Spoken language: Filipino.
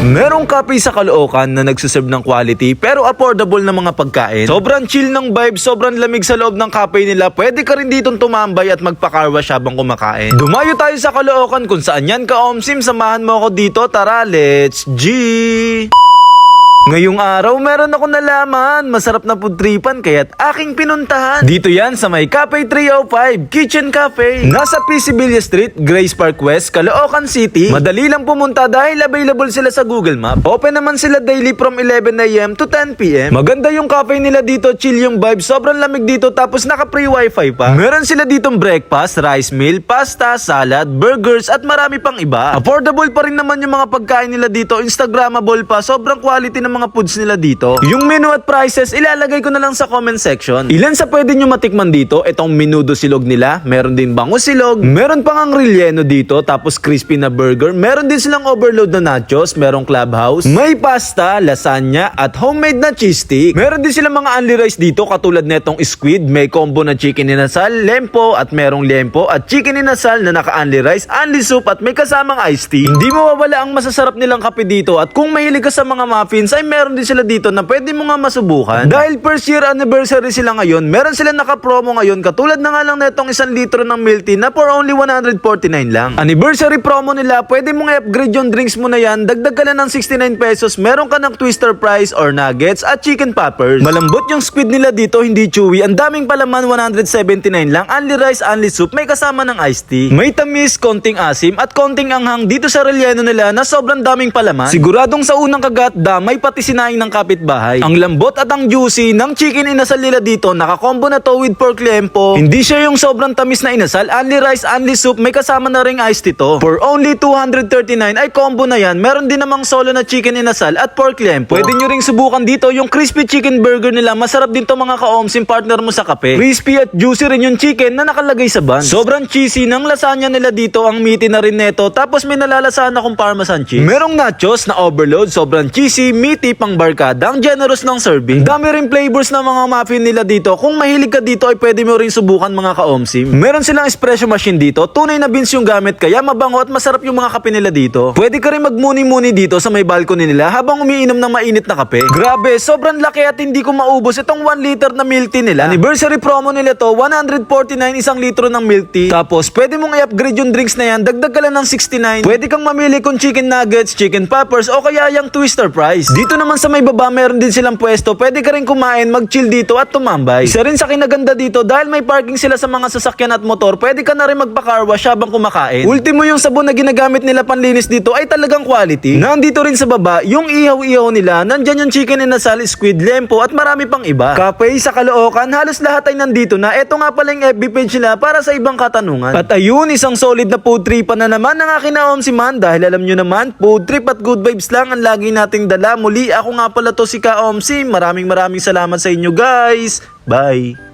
Merong cafe sa Caloocan na nagsuserve ng quality pero affordable na mga pagkain. Sobrang chill ng vibe, sobrang lamig sa loob ng cafe nila. Pwede ka rin ditong tumambay at magpa-carwash habang kumakain. Dumayo tayo sa Caloocan kung saan yan ka-omsim. Samahan mo ako dito. Tara, let's G! Ngayong araw, meron ako nalaman. Masarap na food tripan kaya't aking pinuntahan. Dito yan sa may Cafe 305, Kitchen Cafe. Nasa Piscibilla Street, Grace Park West, Caloocan City. Madali lang pumunta dahil available sila sa Google Map. Open naman sila daily from 11 AM to 10 PM. Maganda yung cafe nila dito, chill yung vibe. Sobrang lamig dito tapos naka-free wifi pa. Meron sila ditong breakfast, rice meal, pasta, salad, burgers at marami pang iba. Affordable pa rin naman yung mga pagkain nila dito. Instagrammable pa. Sobrang quality ng mga foods nila dito. Yung menu at prices, ilalagay ko na lang sa comment section. Ilan sa pwede nyo matikman dito? Itong menudo silog nila. Meron din bangus silog. Meron pang ang relleno dito. Tapos crispy na burger. Meron din silang overload na nachos. Merong clubhouse. May pasta, lasagna, at homemade na cheese stick. Meron din silang mga only rice dito katulad netong squid. May combo na chicken inasal, lempo, at merong lempo at chicken inasal na naka-only rice, only soup, at may kasamang iced tea. Hindi mawawala ang masasarap nilang kape dito. At kung mahilig ka sa mga muffins, ay meron din sila dito na pwede mo nga masubukan. Dahil first year anniversary sila ngayon, meron sila naka-promo ngayon katulad na nga lang netong 1 litro ng milk tea na for only 149 lang. Anniversary promo nila, pwede mo nga i-upgrade yung drinks mo na yan, dagdag ka lang ng 69 pesos, meron ka ng twister fries or nuggets at chicken poppers. Malambot yung squid nila dito, hindi chewy, ang daming palaman, 179 lang, only rice, only soup, may kasama ng iced tea. May tamis, konting asim at konting anghang dito sa relleno nila na sobrang daming palaman. Siguradong sa unang kagat, damay pati sinaing ng kapitbahay. Ang lambot at ang juicy ng chicken inasal nila dito, nakakombo na to with pork lempo. Hindi siya yung sobrang tamis na inasal, only rice, only soup, may kasama na ring iced tea to. For only 239 ay combo na yan. Meron din namang solo na chicken inasal at pork lempo. Pwede nyo ring subukan dito yung crispy chicken burger nila. Masarap din to mga ka-omsim, partner mo sa kape. Crispy at juicy rin yung chicken na nakalagay sa buns. Sobrang cheesy ng lasagna nila dito, ang meaty na rin neto. Tapos may nalalasahan akong parmesan cheese. Merong nachos na overload, sobrang cheesy, meaty, pang barkada, ang generous ng serving. Dami rin flavors ng mga muffin nila dito. Kung mahilig ka dito ay pwede mo rin subukan mga ka-omsim. Meron silang espresso machine dito. Tunay na beans yung gamit kaya mabango at masarap yung mga kape nila dito. Pwede ka rin magmuni-muni dito sa may balcony nila habang umiinom ng mainit na kape. Grabe, sobrang laki at hindi ko maubos itong 1 liter na milk tea nila. Anniversary promo nila to, 149 isang litro ng milk tea. Tapos pwede mong i-upgrade yung drinks na yan, dagdag ka lang ng 69. Pwede kang mamili kung chicken nuggets, chicken poppers o kaya yung twister fries. Dito naman sa may baba meron din silang pwesto, pwede ka rin kumain, mag-chill dito at tumambay. Isa rin sa kinaganda dito dahil may parking sila sa mga sasakyan at motor, pwede ka na rin magpa-carwash habang kumakain. Ultimo yung sabon na ginagamit nila panlinis dito ay talagang quality. Nandito rin sa baba, yung ihaw-ihaw nila, nandyan yung chicken inasal, squid, lempo at marami pang iba. Cafe sa Caloocan, halos lahat ay nandito na. Eto nga pala yung FB page nila para sa ibang katanungan. At ayun, isang solid na food tripan na naman ng aking na-omsiman dahil alam nyo naman, food trip at good vibes lang ang lagi nating dala. Muli, ako nga pala to si Ka-Omsim. Maraming salamat sa inyo guys. Bye!